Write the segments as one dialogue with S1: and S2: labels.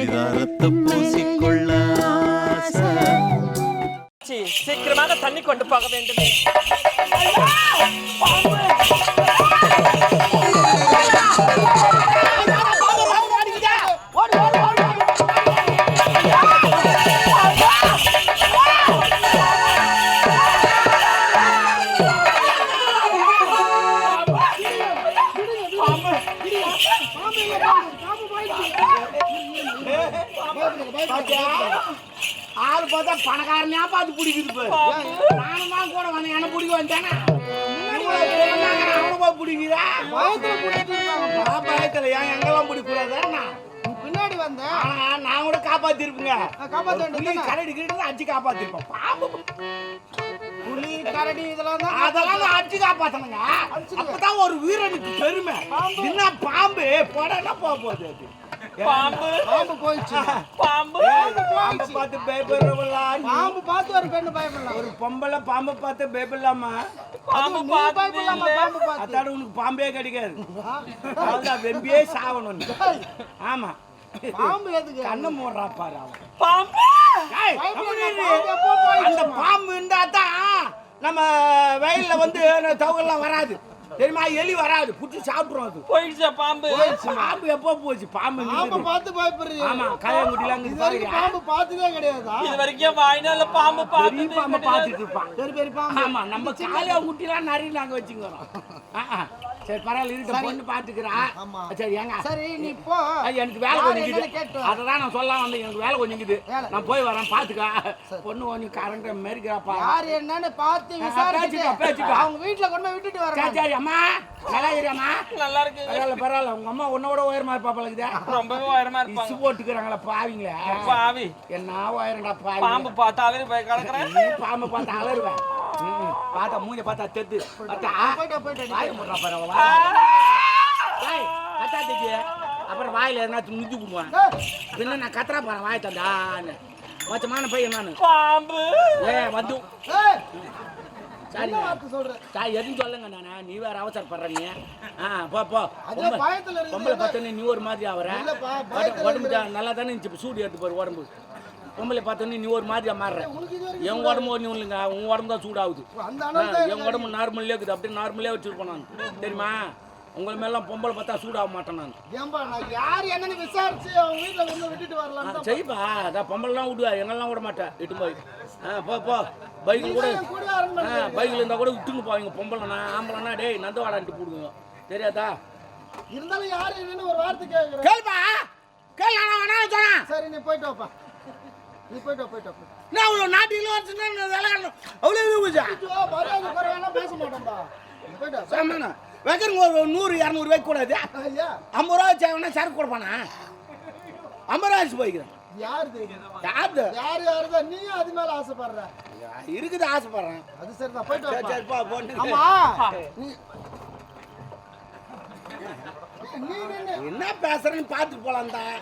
S1: பரிதாரத்தை பூசிக்கொள்ள
S2: சீக்கிரமாக தண்ணி கொண்டு போக வேண்டும்.
S3: ஆள் பார்த்தா பணக்காரனையா பார்த்து பிடிக்குது. நானும் தான் கூட வந்து என்ன பிடிக்க வந்தேன்னா அவனை போய் பிடிக்கிறா பயத்துல ஏன் எங்கெல்லாம் பிடிக்கூடாது.
S4: பின்னாடி வந்தேன்
S3: நான் கூட காப்பாத்திருப்பேங்க.
S4: காப்பாத்தி
S3: கரடி கிட்ட அடிச்சு காப்பாத்திருப்பேன். பாம்பு
S4: புலி கரடி இதெல்லாம்
S3: அதெல்லாம் அடிச்சு காப்பாத்தணுங்க. அப்பதான் ஒரு வீரனுக்கு பெருமை. என்ன பாம்பு போடனா போக போகுது.
S2: பாம்பு
S4: பாம்பு போயிடுச்சு.
S2: பாம்பு
S3: பாம்பு பார்த்து பயப்படலாம்.
S4: பாம்பு பார்த்து ஒரு பெண்ணு பயப்படலாம்.
S3: ஒரு பொம்பளை பாம்பு பார்த்து பயப்படலாமா?
S2: பாம்பு
S4: பயப்படலாமா? பாம்பு பார்த்து
S3: அதாட உனக்கு பாம்பே கிடைக்காது. அதான் வெம்பியே சாவணும். ஆமா
S4: பாம்பு எதுக்கு
S3: கண்ணை மூடுறா பாரு.
S2: பாம்பு
S3: அந்த பாம்பு இருந்தா தான் நம்ம வயல்ல வந்து தவகெல்லாம் வராது தெரியுமா? எலி வராது, புடிச்சு சாப்பிடுறோம். அது
S2: போயிடுச்சா பாம்பு?
S3: பாம்பு எப்போ போச்சு? பாம்பு
S4: பாம்பு பார்த்து பயப்படுறீங்க.
S3: ஆமா காயங்குடிலாம்
S4: பாம்பு பார்த்ததே கிடையாதா?
S2: இது வரைக்கும் வாய்னால பாம்பு
S3: பாம்பு பார்த்துட்டு இருப்பான்.
S4: பெரிய பாம்பு.
S3: ஆமா நம்ம காயங்குட்டிலாம் நிறைய நாங்க வச்சுக்கிறோம். சரி பரவாயில்ல இருக்க பொண்ணு பாத்துக்கிறா. சரி ஏங்க
S4: சரி நீ போ.
S3: எனக்கு வேலை கொஞ்சம் அததான் நான் சொல்லலாம் வந்து எனக்கு வேலை கொஞ்சம் நான் போய் வரேன் பாத்துக்கா. பொண்ணு கொஞ்சம் கரண்ட் மேரிக்கிறாப்பா.
S4: யார் என்னன்னு பார்த்து விசாரிச்சு அவங்க வீட்டுல கொண்டு போய் விட்டுட்டு வரேன்.
S3: சரி அம்மா நல்லா இருக்கியாம்மா?
S2: நல்லா இருக்கு.
S3: பரவாயில்ல பரவாயில்ல. உங்க அம்மா உன்னோட உயரமா இருப்பாப்பா.
S2: ரொம்பவே உயரமா இருப்பாங்க.
S3: இசு போட்டுக்கிறாங்களா பாவிங்களே.
S2: பாவி
S3: என்ன உயரண்டா பாவி.
S2: பாம்பு பார்த்தாவே போய் கிடக்குறேன்.
S3: பாம்பு பார்த்தா அலருவேன். பார்த்தா மூஞ்ச பார்த்தா தெத்து அப்புறம் வாயில எதனா நுஞ்சு போடுவான். பின்ன நான் கத்துறா போறேன் வாய் தந்தான்னு மொச்சமான பையன் நானு.
S2: பாம்பு
S3: வந்து சரி எதுவும் சொல்லுங்க நானே. நீ வேற அவசரப்படுற நீ. போ பொம்பளை பார்த்தோன்னே நீ ஒரு மாதிரி ஆகுற. உடம்பு நல்லா தானே இருந்துச்சு. சூடு எடுத்து போற உடம்பு. பொம்பளை பார்த்தோன்னே நீ ஒரு மாதிரியா மாறுற. என் உடம்பு ஒன்றும் இல்லைங்க. உன் உடம்பு தான் சூடாகுது. என் உடம்பு நார்மல்லே இருக்குது. அப்படியே நார்மலே வச்சிருப்பேன் நான். தெரியுமா? உங்களை மேலாம் பொம்பளை பார்த்தா சூடாக மாட்டேன் நான். செய்ப்பா அதான் பொம்பளைலாம் விடுவா. எங்கெல்லாம் விட மாட்டேன். இட்டு போய் போ பைக்கில் கூட பைக்கில் இருந்தால் கூட விட்டுன்னு போவீங்க. பொம்பளைனா ஆம்பளைனா டேய் நந்து வாடான்ட்டு போடுங்க. தெரியாதா?
S4: இருந்தாலும் யாரு என்னன்னு ஒரு வார்த்தை கேட்குறேன்.
S3: கேள்ப்பா கேள். நான் சொன்னேன்.
S4: சரி நீ போயிட்டு வாப்பா. நீ போயிட்டு
S3: நான் அவ்வளோ நாட்டில் விளையாடணும். அவ்வளோ
S4: பேச மாட்டோம்பா.
S3: போயிட்டு வைக்கிறங்க. ஒரு 100-200 வைக்க கூடாது. 50 ரூபா வச்சாங்கன்னா சரக்கு கொடுப்பானா? 50 ரூபா வச்சு போய்க்கிறேன்.
S4: யாருதான் நீ அது மேல ஆசைப்படுற?
S3: இருக்குது ஆசைப்படுறேன்.
S4: அது சரிதான். போயிட்டு
S3: என்ன பேசுறேன்னு பார்த்துட்டு போலாம் தான்.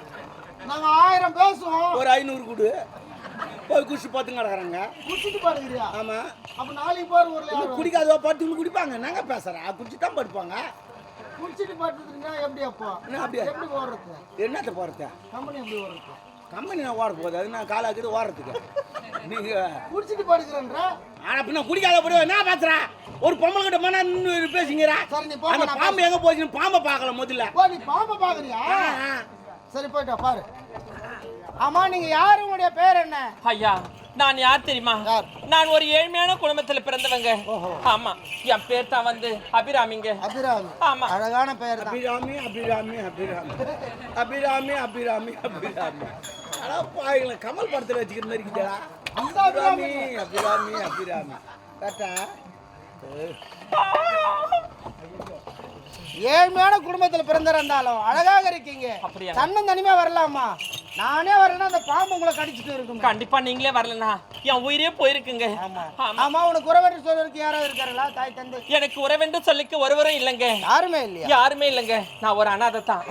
S4: நாங்க 1000 பேசுவோம்.
S3: ஒரு 500 கொடு. போய் குடிச்சு பார்த்துங்க கிடக்குறாங்க.
S4: குடிச்சிட்டு பாடுக்கிறியா?
S3: ஆமா.
S4: அப்ப நாளைக்கு போற ஊர்ல
S3: குடிக்காதோ பாட்டு குடிப்பாங்க. நாங்க பேசுறேன் குடிச்சு தான் படுப்பாங்க.
S4: குடிச்சிட்டு பாட்டுறீங்க எப்படி? அப்போ
S3: அப்படியே
S4: எப்படி ஓடுறது?
S3: என்னத்த போறது?
S4: கம்பெனி எப்படி ஓடுறது?
S3: கம்பெனி நான் ஓட போகுது. அது நான் காலாக்குது ஓடுறதுக்கு. நீங்க
S4: குடிச்சிட்டு பாடுக்கிறேன்ற
S3: ஆனா பின்ன குடிக்காத போடுவேன். என்ன பேசுற? ஒரு பொம்பளை கிட்ட போனா நின்று பேசுங்கிறா.
S4: சரி நீ போ.
S3: அந்த பாம்பு எங்க போச்சுன்னு பாம்பை பார்க்கல முதல்ல.
S4: நீ பாம்பை பாக்குறியா? சரி போயிட்டா பாரு. ஆமா நீங்க யாரு? உங்களுடைய பேர் என்ன?
S2: ஐயா நான் யார் தெரியுமா? நான் ஒரு ஏழ்மையான குடும்பத்துல பிறந்தவங்க. ஆமா என் பேர் தான் வந்து அபிராமிங்க.
S4: அபிராமி.
S2: ஆமா
S4: அழகான பெயர்.
S3: அபிராமி அபிராமி அபிராமி அபிராமி அபிராமி அபிராமி. அடா பாய்ங்கள கமல் படத்துல வச்சுக்கிற மாதிரி இருக்குடா.
S4: அந்த அபிராமி
S3: அபிராமி அபிராமி கரெக்டா?
S4: ஏழ்மையான குடும்பத்துல பிறந்திருந்தாலும் அழகாக இருக்கீங்க. தன்னும் தனிமையா வரலாமா? நானே வரலன்னா அந்த பாம்பு உங்களை கடிச்சிட்டு இருக்கும்.
S2: கண்டிப்பா நீங்களே வரலனா என் உயிரே போயிருக்குங்க.
S4: ஆமா உனக்கு உறவென்று சொல்றதுக்கு யாராவது இருக்காங்களா? தாய் தந்தை?
S2: எனக்கு உறவென்று சொல்லிக்க ஒருவரும் இல்லைங்க.
S4: யாருமே இல்லையா?
S2: யாருமே இல்லைங்க. நான் ஒரு அனாதை தான்.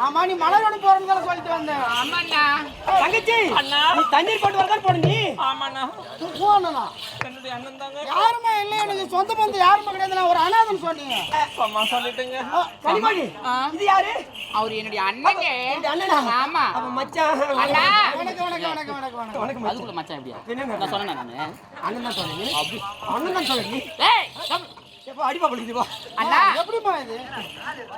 S4: ஆமா நீ மலரோட போறதுனால சொல்லிட்டு வந்தேன்.
S2: ஆமாண்ணா.
S4: தங்கச்சி
S2: அண்ணா
S4: நீ தண்ணீர் கொண்டு வரதான் போன நீ.
S2: ஆமாண்ணா.
S4: போனனா
S2: என்னுடைய அண்ணன் தாங்க.
S4: யாருமே இல்ல, எனக்கு சொந்த பந்தம் யாருமே கிடையாது, நான் ஒரு அனாதன் சொன்னீங்க.
S2: அம்மா சொல்லிட்டுங்க.
S4: கனிமொழி இது யாரு?
S5: அவர் என்னுடைய அண்ணங்க.
S4: இந்த அண்ணனா?
S5: ஆமா.
S4: அப்ப மச்சான்.
S5: அண்ணா.
S4: வணக்கம் வணக்கம் வணக்கம் வணக்கம் வணக்கம் வணக்கம்.
S5: அதுக்குள்ள மச்சான் எப்படியா? நான் சொன்னேன் நானு.
S4: அண்ணன் தான் சொன்னீங்க. அப்படி அண்ணன் தான் சொன்னீங்க.
S5: ஏய்
S4: எப்ப அடிப்பா பளிக்குது போ.
S5: அண்ணா
S4: எப்படிமா இது?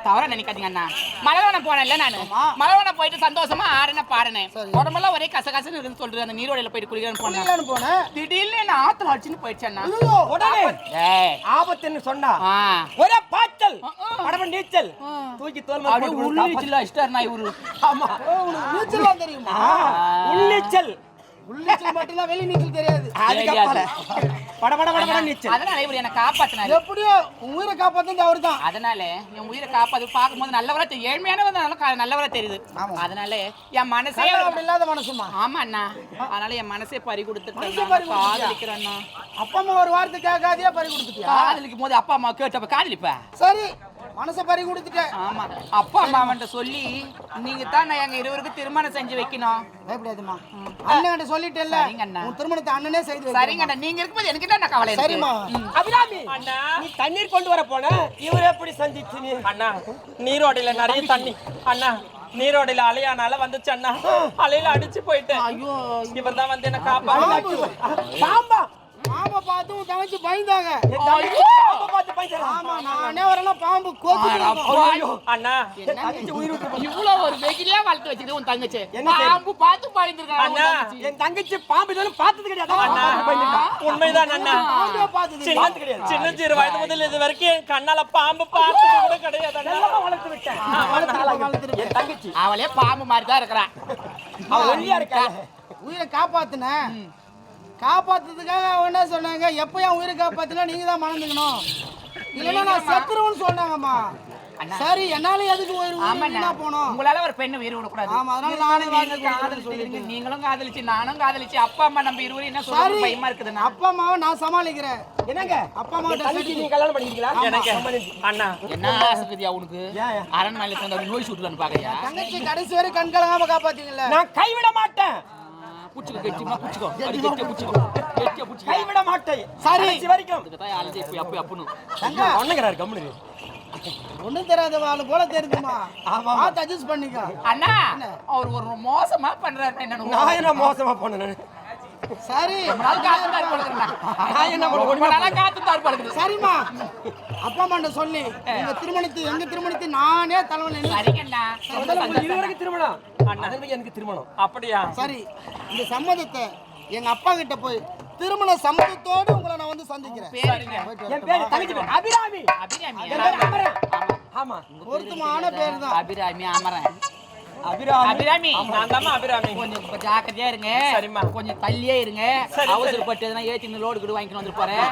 S5: தவறா நினைக்காதீங்க அண்ணா. மலவனம் போனேன்ல நானு. மலவனம் போயிட்டு சந்தோஷமா ஆடுனேன் பாடுனேன். உடம்பெல்லாம் ஒரே கசகசன்னு இருக்குன்னு சொல்றது. அந்த நீரோடையில போயிட்டு குளிக்கலாம்னு போனேன்.
S4: போனேன்.
S5: திடீர்னு நான் ஆத்துல அடிச்சுன்னு போயிடுச்சு அண்ணா.
S4: உடனே
S5: ஏய்
S4: ஆபத்துன்னு சொன்னா
S5: ஆ
S4: ஒரே பாய்ச்சல் படம நீச்சல் தூக்கி தோல் மேல
S5: அப்படியே
S4: போட்டு
S5: உள்ளிச்சில இஷ்டர்னா இவரு.
S4: ஆமா நீச்சல் தெரியுமா? உள்ளீச்சல் உள்ளீச்சல் மட்டும் தான் வெளி நீச்சல் தெரியாது. அதுக்கப்புற பட பட பட பட நீச்சல்.
S5: அதனால இவரு என்ன காப்பாத்தினாரு.
S4: எப்படியோ உயிரை காப்பாத்துறது அவர்தான்.
S5: அதனால என் உயிரை காப்பாத்து பார்க்கும்போது நல்லவரா தெரியும். ஏழ்மையானவங்க நல்லவரா தெரியுது. அதனால என் மனசே
S4: அப்படி இல்லாத மனசுமா.
S5: ஆமா அண்ணா. அதனால என் மனசே பறி கொடுத்துட்டேன். காதலிக்கிறேன்.
S4: அப்பா அம்மா ஒரு வார்த்தை கேட்காதே பறி கொடுத்துட்டியா?
S5: காதலிக்கும் போது அப்பா அம்மா கேட்டப்ப காதலிப்ப.
S4: சரி மனசை பறி கொடுத்துட்டேன்.
S5: ஆமா அப்பா அம்மாவன்ட்ட சொல்லி நீங்க தான் எங்க இருவருக்கு திருமணம் செஞ்சு வைக்கணும்.
S4: பயப்படாதம்மா. அண்ணன்கிட்ட சொல்லிட்டேல்ல.
S5: சரிங்க அண்ணா.
S4: உன் திருமணத்தை அண்ணனே செய்து வைக்கிறேன்.
S5: சரிங்க அண்ணா. நீங்க இருக்கும்போது எனக்கு என்ன கவலை இருக்கு?
S4: சரிம்மா. அபிராமி
S2: அண்ணா
S4: நீ தண்ணீர் கொண்டு வர போன இவர் எப்படி சந்திச்சு நீ?
S2: அண்ணா நீரோடையில நிறைய தண்ணி. அண்ணா நீரோடையில அலையானால வந்துச்சு அண்ணா. அலையில அடிச்சு போயிட்டேன்.
S5: ஐயோ
S2: இவர் தான் வந்து என்ன காப்பாத்து.
S4: பாம்பா பாம்பை பார்த்து உன் தங்கச்சி பயந்தாங்க. பாம்பை பார்த்து பயந்தாங்க. ஆமா நானே வரல பாம்பு கோத்து.
S2: அண்ணா
S5: இவ்வளவு ஒரு வெகிலியா வளர்த்து வச்சிருக்க உன் தங்கச்சி. பாம்பு பார்த்து பயந்துருக்காங்க.
S2: அண்ணா
S4: என் தங்கச்சி பாம்பு இதெல்லாம் பார்த்தது கிடையாது.
S2: அண்ணா உண்மைதான் அண்ணா.
S4: பாம்பே பார்த்தது கிடையாது.
S2: சின்ன சிறு வயது முதல் இது வரைக்கும் என் கண்ணால பாம்பு பார்த்தது கூட கிடையாது அண்ணா.
S4: எல்லாம் வளர்த்து விட்டேன். வளர்த்து என் தங்கச்சி
S5: அவளே பாம்பு மாதிரி தான் இருக்கிறான்.
S4: அவ ஒல்லியா இருக்கா. உயிரை காப்பாத்துன காப்பாத்துறதுக்காக அவங்க என்ன சொன்னாங்க? எப்ப என் உயிரை காப்பாத்தினா நீங்க தான் மறந்துக்கணும், இல்லைன்னா நான் செத்துருவேன்னு சொன்னாங்கம்மா. சரி என்னால எதுக்கு உயிர் போனோம்?
S5: உங்களால ஒரு பெண்ணு உயிர் விடக்கூடாது.
S4: ஆமா அதனால நானே
S5: காதலிச்சு நீங்களும் காதலிச்சு நானும் காதலிச்சு அப்பா அம்மா நம்ம இருவரும் என்ன சொல்றது பயமா இருக்குதுன்னா
S4: அப்பா அம்மாவை நான் சமாளிக்கிறேன். என்னங்க அப்பா அம்மா தங்கச்சி நீங்க கல்யாணம் பண்ணிக்கிறீங்களா?
S2: எனக்கு அண்ணா
S5: என்ன ஆசைக்குதியா உனக்கு? அரண்மனையில சேர்ந்து நோய் சுட்டுலான்னு பாக்கையா?
S4: தங்கச்சி கடைசி வரை கண் கலங்காம காப்பாத்தீங்கல்ல.
S6: நான் கைவிட மாட்டேன்.
S5: புடிச்சுக்கோ கெட்டிமா புடிச்சுக்கோ. அடி கெட்டியா புடிச்சுக்கோ. கெட்டியா புடிச்சுக்கோ.
S6: கைவிட மாட்டேன்.
S4: சரி
S6: கடைசி வரைக்கும்.
S5: இதுக்கு தான் ஆளே இப்ப அப்ப அப்பனு.
S4: தங்க
S6: ஒண்ணுங்கறாரு கம்முனு.
S4: ஒண்ணும் தெரியாத ஆளு போல தெரியுமா? ஆமா பாத்து அட்ஜஸ்ட் பண்ணிக்க.
S5: அண்ணா அவர் ஒரு மோசமா பண்றாரு. என்ன
S6: நான் என்ன மோசமா பண்ணேன்?
S4: சரி
S5: நாள் காத்துதார் படுறேன்.
S6: நான் என்ன பண்ண
S5: நாளா காத்துதார் படுறது.
S4: சரிம்மா அப்பா அம்மாண்ட சொல்லி எங்க திருமணத்தை நானே தலைவன்.
S5: சரிங்கண்ணா.
S6: இருவருக்கு திருமணம். அண்ணன் எனக்கு திருமணம்.
S2: அப்படியா?
S4: சரி இந்த சம்மதத்தை எங்க அப்பா கிட்ட போய் திருமண சம்மதத்தோடு உங்களை நான் வந்து சந்திக்கிறேன்.
S6: என் பேரு தங்கச்சி பேரு அபிராமி.
S5: அபிராமி.
S6: ஆமா
S4: பொருத்தமான பேர் தான்
S5: அபிராமி அமரன்.
S6: அபிராமி.
S5: அபிராமி
S2: நான் தான் அபிராமி.
S5: கொஞ்சம் ஜாக்கிரதையா இருங்க.
S2: சரிம்மா.
S5: கொஞ்சம் தள்ளியே இருங்க. அவசரப்பட்டு எதுனா ஏத்தி லோடு கூட வாங்கிட்டு வந்து போறேன்.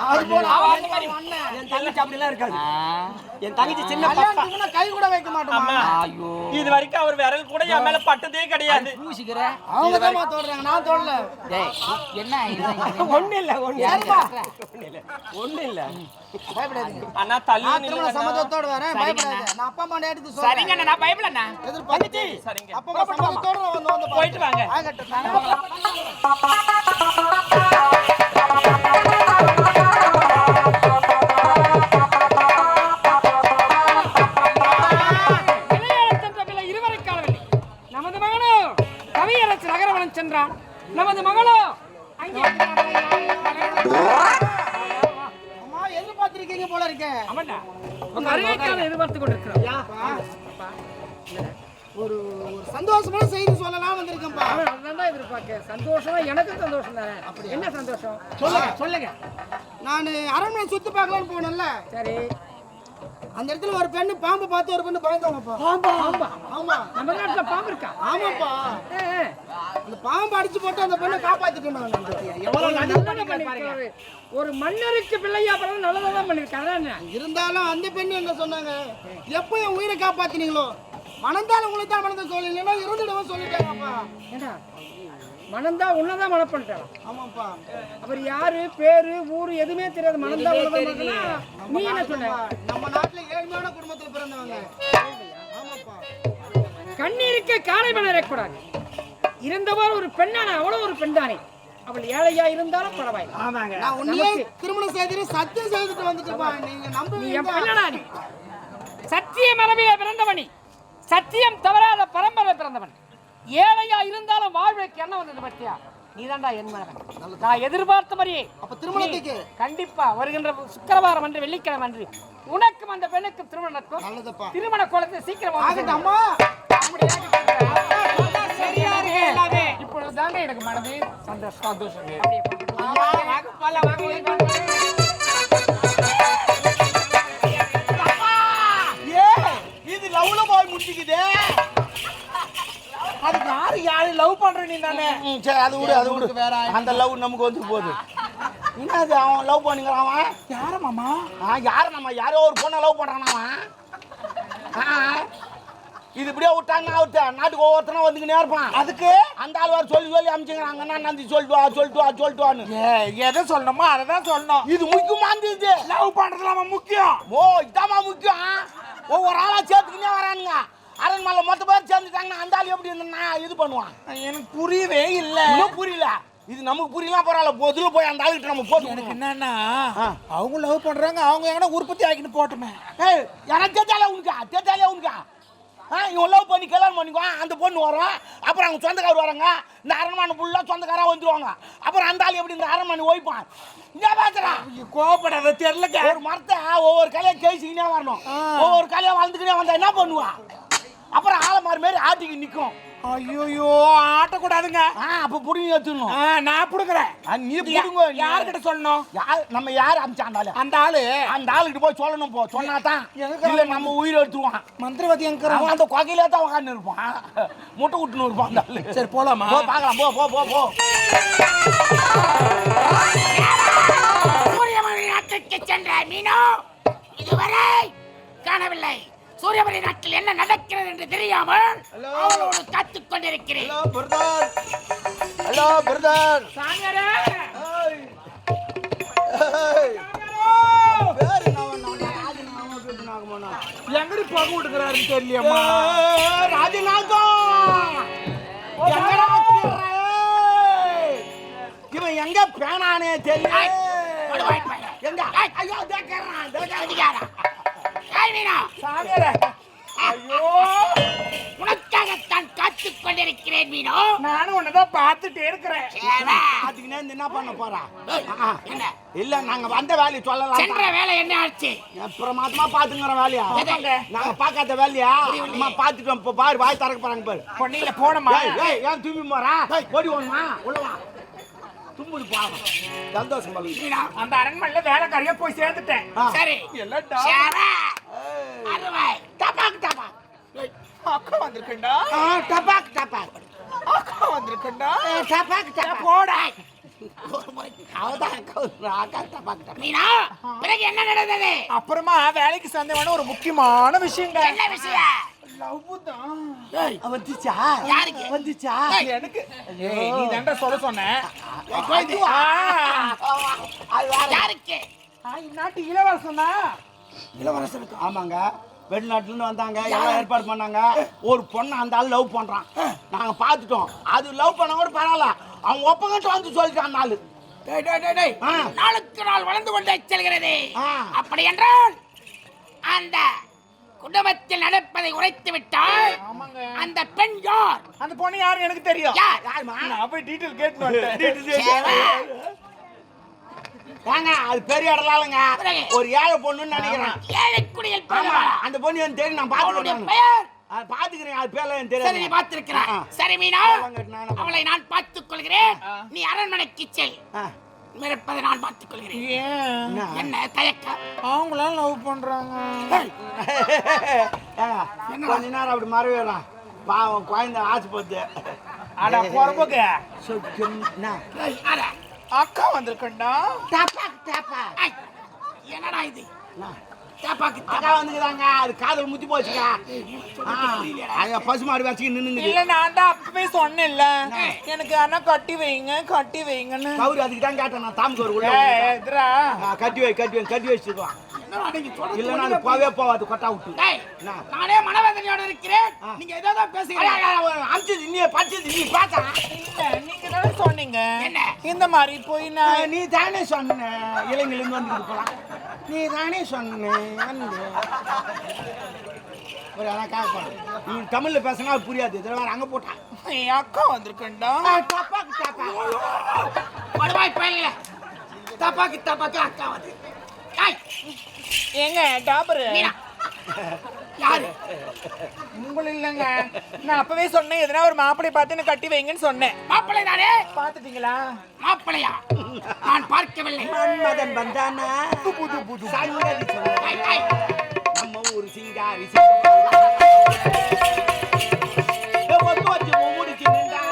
S4: அது போல
S6: என் தங்கச்சி அப்படிலாம் இருக்காது. என் தங்கச்சி சின்ன பாப்பா.
S4: கல்யாணத்துக்கு கை கூட வைக்க மாட்டோமா?
S2: அம்மா
S5: ஐயோ
S2: இது வரைக்கும் அவர் விரல் கூட என் மேல பட்டதே கிடையாது.
S5: பூசிக்கிற.
S4: அவங்க தான் தோடுறாங்க, நான் தோடல.
S5: டேய் என்ன இது?
S6: ஒண்ணு இல்ல ஒண்ணு இல்ல.
S4: பயப்படாதீங்க
S2: அண்ணா தள்ளி
S4: நான் திருமண சம்மதத்தோடு வரேன். பயப்படாதீங்க. நான் அப்பா அம்மா எடுத்து சொல்றேன்.
S5: சரிங்க நான் பயப்படலண்ணா.
S4: எதிர்பார்த்து
S2: சரிங்க
S4: அப்பா அம்மா சம்மதத்தோடு வந்து
S2: போயிட்டு வாங்க.
S7: நமது மகளோ கவியரசு நகரவனம் சென்றான். நமது மகளோ அங்கே
S4: எதிர்பார்த்திருக்கீங்க போல இருக்கேன்.
S7: உங்க அறிவிக்காக எதிர்பார்த்து கொண்டிருக்கிறோம்.
S4: ஒரு சந்தோஷமான செய்தி சொல்லலாம் வந்திருக்கேன்ப்பா.
S7: அதுதான் எதிர்பார்க்க. சந்தோஷமா எனக்கு சந்தோஷம் தானே. அப்படி என்ன சந்தோஷம்?
S4: சொல்லுங்க. நான் அரண்மனை சுத்தி பார்க்கலாம்னு போனேன்ல.
S7: சரி
S4: அந்த இடத்துல ஒரு பெண்ணு பாம்பு பார்த்து ஒரு பெண்ணு பயந்தாங்கப்பா.
S7: பாம்பா?
S4: ஆமா
S7: நம்ம நாட்டுல பாம்பு இருக்கா?
S4: ஆமாப்பா. அந்த பாம்பு அடிச்சு போட்டு அந்த பெண்ணை காப்பாத்திட்டோம். எவ்வளவு
S7: நல்லதா பண்ணிருக்காரு. ஒரு மன்னருக்கு பிள்ளையா பிறகு நல்லதான் பண்ணிருக்காரு.
S4: இருந்தாலும் அந்த பெண்ணு என்ன சொன்னாங்க? எப்போ என் உயிரை காப்பாத்தினீங்களோ மனந்தால உங்களை தான் மனதை சொல்லலைன்னா இருந்துடுவோம் சொல்லிட்டாங்கப்பா.
S7: ஏண்டா மனந்தா உன்னதான் மன பண்ணிட்டாரா?
S4: ஆமாப்பா.
S7: அவர் யாரு பேரு ஊரு எதுவுமே தெரியாது. மனந்தா உன்னதான். நீ என்ன சொன்ன?
S4: நம்ம நாட்டுல ஏழ்மையான குடும்பத்துல பிறந்தவங்க.
S7: கண்ணீருக்கு காலை மலரக்கூடாது. இருந்தவர் ஒரு பெண்ணான அவளும் ஒரு பெண் தானே. அவள் ஏழையா இருந்தாலும் பரவாயில்லை.
S3: ஆமாங்க.
S4: நான் உன்னையே திருமணம் செய்து சத்தியம் செய்துட்டு வந்துட்டுப்பா. நீங்க
S7: நீ
S4: நம்புவீங்க?
S7: என் பெண்ணடா நீ. சத்திய மரபிலே பிறந்தவனி, சத்தியம் தவறாத பரம்பரை பிறந்தவன். ஏழையா இருந்தாலும் வாழ்வுக்கு என்ன வந்தது பத்தியா? நீதான்டா என் மகன். நான் எதிர்பார்த்த மாதிரியே
S4: அப்ப திருமணத்துக்கு
S7: கண்டிப்பா வருகின்ற சுக்கிரவாரம் அன்று வெள்ளிக்கிழமை அன்று உனக்கும் அந்த பெண்ணுக்கும் திருமணம் நடக்கும்.
S4: நல்லதுப்பா.
S7: திருமண கோலத்தை சீக்கிரம்
S4: ஆகட்டும் அம்மா.
S7: இப்பொழுதுதாங்க எனக்கு மனது சந்தோஷம்.
S3: இது லவ்ல போய் முடிச்சுக்குதே. அது யாரு லவ் பண்ற நீ தானே? சரி அது விடு வேற. அந்த லவ் நமக்கு வந்து போகுது. என்னது அவன் லவ் பண்ணிக்கிறான்? அவன் யார மாமா? யார மாமா? யாரோ ஒரு பொண்ணை லவ் பண்றான் அவன். இது இப்படியே விட்டாங்க நாட்டுக்கு ஒவ்வொருத்தனா வந்துக்கினே இருப்பான். அதுக்கு அந்த ஆள் வேறு சொல்லி அமிச்சுக்கிறாங்கன்னா நந்தி சொல்லிட்டு எதை சொல்லணுமோ அதை தான் சொல்லணும். இது முக்கியமா இருந்தது. லவ் பண்றதுல முக்கியம். ஓ இதாமா முக்கியம். ஒவ்வொரு ஆளா சேர்த்துக்கினே வரானுங்க. அரண்மனை மொத்த பேர் சேர்ந்துட்டாங்கன்னா அந்த ஆள் எப்படி இருந்தா இது பண்ணுவான்? எனக்கு புரியவே இல்லை. இன்னும் புரியல. இது நமக்கு புரியலாம் பரவாயில்ல. பொதுல போய் அந்த ஆளுகிட்ட நம்ம போட்டு. எனக்கு என்னன்னா அவங்க லவ் பண்றாங்க, அவங்க எங்கன்னா உற்பத்தி ஆகின்னு போட்டுமே. எனக்கு தேத்தாலே உனக்கா இவன் லவ் பண்ணி கல்யாணம் பண்ணிக்குவான். அந்த பொண்ணு வரும், அப்புறம் அவங்க சொந்தக்காரர் வராங்க. இந்த அரண்மனை ஃபுல்லாக சொந்தக்காராக வந்துடுவாங்க. அப்புறம் அந்த ஆள் எப்படி இந்த அரண்மனை ஓய்ப்பான்? இங்கே பார்த்துறான். கோவப்படாத தெரியல. ஒரு மரத்தை ஒவ்வொரு கலையை கேசிக்கினே வரணும். ஒவ்வொரு கலையை வாழ்ந்துக்கினே வந்தா என்ன பண்ணுவான்? அப்புறம் ஆலமாரி மாரி ஆட்டிக்கு நிற்கும். ஐயோ ஆட்டக்கூடாதுங்க. அப்போ புடுங்கி எடுத்துடணும். நான் புடுங்குறேன். நீ புடுங்க. யார்கிட்ட சொல்லணும்? நம்ம யார் அமிச்சாண்டாலே அந்த ஆளுகிட்ட போய் சொல்லணும். போ சொன்னா தான் இல்லை நம்ம உயிர் எடுத்துருவான். மந்திரவாதி எங்க அந்த கொகையிலே தான் உட்காந்து இருப்பான். முட்டை விட்டுன்னு இருப்பான் அந்த ஆளு. சரி போலாமா? போ பார்க்கலாம். போ
S5: சூரியமணி நாட்டுக்கு சென்ற மீனோ இதுவரை காணவில்லை. சூரியமணி நாட்டில் என்ன நடக்கிறது என்று தெரியாமல் அவளோடு காத்துக் கொண்டிருக்கிறேன்.
S3: Hello brother. எங்கடி பகு விட்டுக்கிறாருன்னு தெரியலையம்மா. ராஜநாகம் இவன் எங்க பேனானே தெரியல. எங்க ஐயோ ஐயோ
S5: உனக்காகத்தான் காத்துக் கொண்டிருக்கிறேன் மீனோ.
S3: நானும் உன்னதான் பார்த்துட்டே இருக்கிறேன். என்ன பண்ண போறா? இல்ல நாங்க வந்த வேலையை சொல்லலாம்.
S5: சென்ற வேலை என்ன ஆச்சு?
S3: பிரமாதமா பாத்துங்கிற வேலையா? நாங்க பாக்காத வேலையா? அம்மா பாத்துட்டோம். இப்ப பாரு வாய் திறக்க போறாங்க பாரு. பொண்ணில போனமா? ஏன் தூமி போறா? ஓடி ஓடுமா? உள்ளவா தும்புது பாவம். சந்தோஷம் அந்த அரண்மனையில வேலைக்காரியா போய் சேர்ந்துட்டேன். சரி அக்கா வந்திருக்கா? அக்கா வந்திருக்கா? போடா.
S5: பிறகு என்ன நடந்தது?
S3: அப்புறமா வேலைக்கு சேர்ந்தவன ஒரு முக்கியமான விஷயம்.
S5: என்ன விஷயம்?
S3: வந்துச்சா?
S5: யாருக்கு
S3: வந்துச்சா? எனக்கு. நீ தாண்டா சொல்ல சொன்ன.
S5: யாருக்கு?
S3: நாட்டு இளவரசனா? இளவரசனுக்கு. ஆமாங்க, வெளிநாட்டுல இருந்து வந்தாங்க. எல்லாம் ஏற்பாடு பண்ணாங்க. ஒரு பொண்ணை அந்த ஆள் லவ் பண்றான். நாங்க பாத்துட்டோம். அது லவ் பண்ண கூட பரவாயில்ல. அவன் ஒப்பங்கிட்ட வந்து சொல்லிட்டான் நாலு.
S5: நாளுக்கு நாள் வளர்ந்து கொண்டே செல்கிறது. அப்படி என்றால் அந்த குடும்பத்தில் நடப்பதை உரைத்து விட்டால் அந்த பெண் யார்?
S3: அந்த பொண்ணு யாரு எனக்கு தெரியும். நான் போய் டீடைல் கேட்டு அது பெரிய இடலாங்க. ஒரு ஏழை பொண்ணுன்னு நினைக்கிறேன்.
S5: ஏழை குடியில்
S3: அந்த பொண்ணு எனக்கு தெரியும். நான் பாத்துக்கிறேன். பாத்துக்கிறேன். அது பேர்ல எனக்கு தெரியும்.
S5: நீ பாத்துருக்கிறாய். சரி மீனா, அவளை நான் பார்த்துக் கொள்கிறேன். நீ அரண்மனைக்கு செல். மிரப்பதை நான் பார்த்துக் கொள்கிறேன். என்ன தயக்கம்?
S3: அவங்களாம் லவ் பண்றாங்க. கொஞ்ச நேரம் அப்படி மறவேலாம். பாவம் குழந்தை ஆசைப்பட்டு. அட பொறுப்புக்கு அக்கா வந்திருக்கா?
S5: என்னடா இது?
S3: அக்கா வந்துக்கிறாங்க. அது காதல் முத்தி போச்சுங்க. பசுமாடு வச்சு நின்று இல்ல. நான் தான் அப்பவே சொன்னேன் இல்ல, எனக்கு ஆனா கட்டி வைங்கன்னு. கவுரு அதுக்கு தான் கேட்டேன். நான் தாமுக்கு ஒரு கட்டி வச்சிருக்கான்.
S5: நீங்க சொல்றது
S3: இல்ல நான் போவே போவாது கொட்டா விட்டு
S5: டேய், நானே மனவேதனையோட இருக்கிறேன். நீங்க ஏதாவது பேசுறீங்க.
S3: அம்சி நீ பச்சது நீ பாத்தா
S6: நீங்க தானே சொன்னீங்க
S5: என்ன?
S6: இந்த மாதிரி போய் நான்
S3: நீ தானே சொன்ன இளைஞர்லேருந்து வந்துட்டு போலாம் நீ தானே சொன்ன வந்து ஒரு அதான் காப்பாடு நீ தமிழ்ல பேசினா புரியாது இதில் வேற அங்கே போட்டான்
S6: என் அக்கா வந்திருக்கேன்டா
S3: தப்பாக்கு தப்பா
S5: படுவாய் பையங்களே. தப்பாக்கு அக்கா வந்து. டேய்,
S6: ஏங்க டாபரு
S5: மீனா. யாரு?
S6: உங்களை இல்லைங்க நான் அப்பவே சொன்னேன் எதனா ஒரு மாப்பிள்ளை பார்த்து என்ன கட்டி வைங்கன்னு சொன்னேன்
S5: மாப்பிள்ளை தானே?
S6: பார்த்துட்டீங்களா
S5: மாப்பிள்ளையா? நான் பார்க்கவில்லை.
S3: மன்மதன் வந்தானா புது சங்கதி சொன்ன
S5: டேய், டேய்.
S3: நம்ம ஒரு சிங்காரி முடிச்சு நின்றா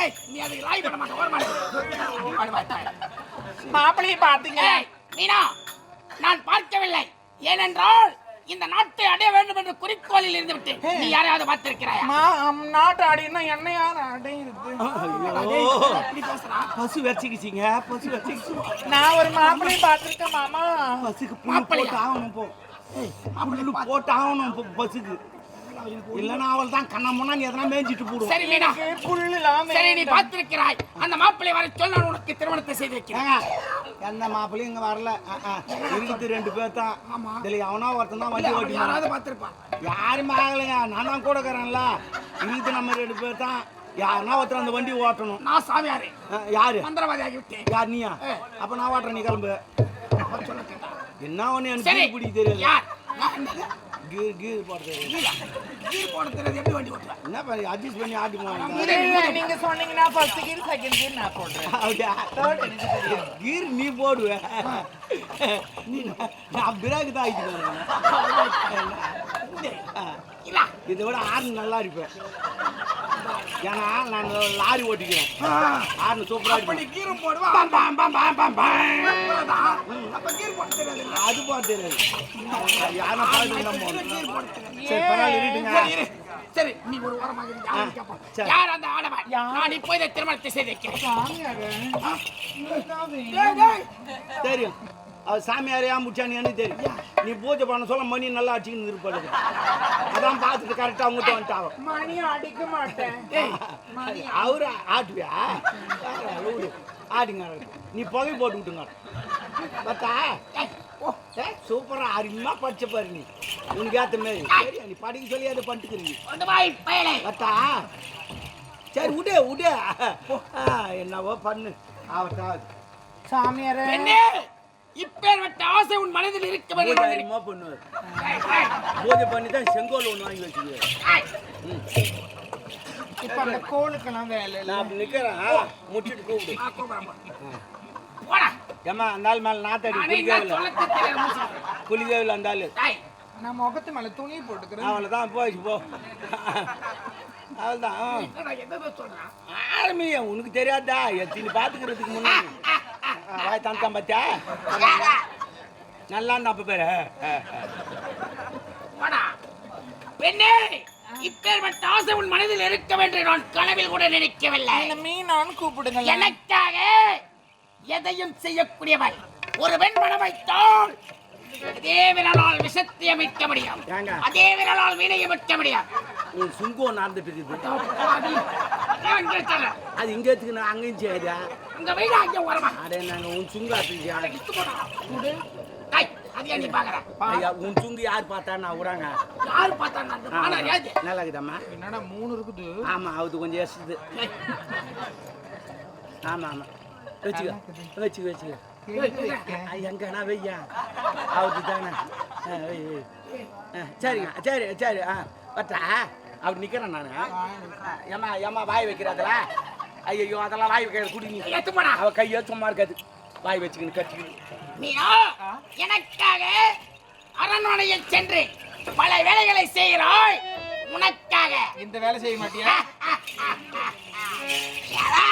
S5: ஏய், நீ அதுக்கு லாய் பண்ண மாட்டே. ஓரமா இரு. படுவாய் தாய்.
S6: மாப்பிள்ளையை பார்த்தீங்க
S5: ஏய், மீனா, நான் பார்க்கவில்லை. ஏனென்றால் இந்த நாட்டை அடைய வேண்டும் என்ற குறிக்கோளில் இருந்து விட்டு நீ யாரையாவது பார்த்திருக்கிறாயா?
S6: நாட்டு ஆடினா என்ன யார் அடையுது
S3: பசு வச்சுக்கிச்சிங்க பசு வச்சுக்கிச்சு
S6: நான் ஒரு மாப்பிள்ளையை பார்த்துருக்கேன் மாமா
S3: பசுக்கு புல்லு போட்டு ஆகணும் போ புல்லு போட்டு ஆகணும் பசுக்கு இல்லைன்னா அவள் தான் கண்ணா முன்னா நீ எதனா மேய்ஞ்சிட்டு போடுவோம்
S5: சரி மீனா,
S6: புல்லுலாம்
S5: சரி நீ பார்த்திருக்கிறாய். அந்த மாப்பிள்ளை வர சொல், நான் உனக்கு திருமணத்தை செய்து வைக்கிறேன்.
S3: எந்த மாப்பிள்ளையும் இங்க வரல இருக்குது 2 பேர் தான் இதுல எவனா ஒருத்தன் தான் வண்டி ஓட்டி
S5: யாராவது பார்த்திருப்பான்.
S3: யாரும் ஆகலைங்க நான் தான் கூட இருக்கிறேன்ல இருக்குது நம்ம 2 பேர் தான் யாருன்னா ஒருத்தர் அந்த வண்டி ஓட்டணும்
S5: நான் சாமியாரு,
S3: யாரு
S5: மந்திரவாதி ஆகிவிட்டேன்.
S3: யார் நீயா அப்ப நான் ஓட்டுறேன் நீ கிளம்பு என்ன ஒண்ணு
S5: சரி,
S3: எனக்கு பிடிக்க தெரியாது
S5: யார்?
S3: கீர் கீர் போட தெரியாது
S5: கீர் போட தெரியாது, எப்படி வண்டி ஓட்டுவேன்?
S3: என்ன பண்ணி அட்ஜஸ்ட் பண்ணி ஆட்டி போவாங்க
S6: நீங்க சொன்னீங்கன்னா ஃபர்ஸ்ட் கீர் செகண்ட் கீர் நான் போடுறேன்
S3: அப்படியா கீர் நீ போடுவ நீ நான் பிரேக் தான் ஆகிட்டு இதை விட ஆர்ன் நல்லா இருப்பேன் ஏன்னா நான் லாரி ஓட்டிக்கிறேன் ஆர்ன் சூப்பராக
S5: நீ கீரும் போடுவான். பாம், பாம், பாம், பாம், பாம். அப்ப கீர் போட தெரியாது.
S3: அது போட தெரியாது யாரை பார்த்து நம்ம
S5: கீர் போட தெரியாது.
S3: சரி பரவாயில்ல இருட்டுங்க
S5: சரி, இரு. சரி, நீ ஒரு ஓரமாக இரு. யாரும் கேட்பான்.
S3: சரி.
S5: யார் அந்த ஆடவன்? நான் இப்போதே திருமணத்தை செய்து வைக்கிறேன். டேய், டேய்.
S3: தெரியும் அவர் சாமியாரையா முடிச்சானு எனக்கு தெரியும் நீ பூஜை பண்ண சொல்ல மணி நல்லா அடிச்சுன்னு இருப்பாரு அதான் பார்த்துட்டு கரெக்டாக அவங்ககிட்ட வந்துட்டாங்க
S6: மணி அடிக்க மாட்டேன்
S3: அவரு ஆட்டுவியா விடு ஆட்டுங்க நீ புகை போட்டு விட்டுங்க பார்த்தா சூப்பரா அருமையா படிச்ச பாரு நீ உனக்கு ஏற்ற மாரி சரியா நீ படிக்க சொல்லி அதை பண்ணிட்டுக்கிறீங்க
S5: கொண்டு வா, பயலே.
S3: பார்த்தா சரி விடு விடு என்னவோ பண்ணு அவர்த்தா
S6: சாமியாரே
S5: பெண்ணே, இப்பேற்பட்ட ஆசை உன் மனதில் இருக்க வேண்டும்.
S3: பூஜை பண்ணுவார் பூஜை பண்ணி தான் செங்கோல் ஒன்று வாங்கி வச்சுக்குவார்
S6: இப்ப அந்த கோலுக்கெல்லாம் வேலை இல்லை
S3: நான் அப்படி நிற்கிறேன் முடிச்சுட்டு கூப்பிடு
S5: போடா.
S3: ஏம்மா அந்த ஆள் மேலே நாத்தாடி
S5: நானே என்ன
S3: குளிக்கவே
S5: சொல்ல தெரியல, மூச்சு.
S3: குளிக்கவே அந்த ஆள்
S5: டேய்,
S6: நான் முகத்து மேல துணி போட்டுக்கிறேன்
S3: அவளை தான் போயிடுச்சு போ அவள் தான்
S5: என்னடா எதோ சொல்றான்?
S3: ஆரம்பியா உனக்கு தெரியாதா எத்தனை பார்த்துக்கிறதுக்கு முன்னாடி வாய் தான் பார்த்தியா நல்லா இருந்தா அப்ப பேரு
S5: போடா. பெண்ணே, இப்பேற்பட்ட ஆசை உன் மனதில் இருக்க வேண்டும் நான் கனவில் கூட நினைக்கவில்லை.
S6: என்ன மீனான்னு கூப்பிடுங்க
S5: எனக்காக எதையும் செய்யக்கூடியவள் ஒரு பெண் மனம் வைத்தால் அதே விரலால் விஷத்தை அமைக்க முடியும்,
S3: ஏங்க?
S5: அதே விரலால் வீணையை வைக்க முடியும்.
S3: உன் சுங்கம் நடந்துட்டு இருக்குது
S5: ஏன் இங்க வச்சாங்க?
S3: அது இங்க எடுத்துக்கு நான் அங்கேயும் செய்யா
S5: உங்க வீடு அங்கே ஓரமா
S3: அடே நாங்கள் உன் சுங்கு ஆட்டுச்சியா
S5: டேய், அதையா நீ பாக்குற?
S3: ஐயா உன் சுங்கு யார் பார்த்தா நான் விடாங்க
S5: யாரு பார்த்தா நான் மானார் யாரு?
S3: நல்லா இருக்குதாம்மா
S6: என்னடா 3 இருக்குது
S3: ஆமா அது கொஞ்சம் எசுது ஆமா ஆமா வச்சுக்க எங்கண்ணா வையா அவுது தானே சரிங்க சரி சரி பட்டா அப்படி நிற்கிறேன் நான் ஏம்மா ஏம்மா வாய் வைக்கிறதுல ஐயோ அதெல்லாம் வாய் வைக்கிறது குடி நீ
S5: ஏத்து போடா.
S3: அவள் கையை சும்மா இருக்காது வாய் வச்சுக்கின்னு கட்டிக்கிட்டு
S5: நீயோ எனக்காக அரண்மனையில் சென்று பல வேலைகளை செய்கிறாய். உனக்காக
S6: இந்த வேலை செய்ய மாட்டியா
S5: யாரா?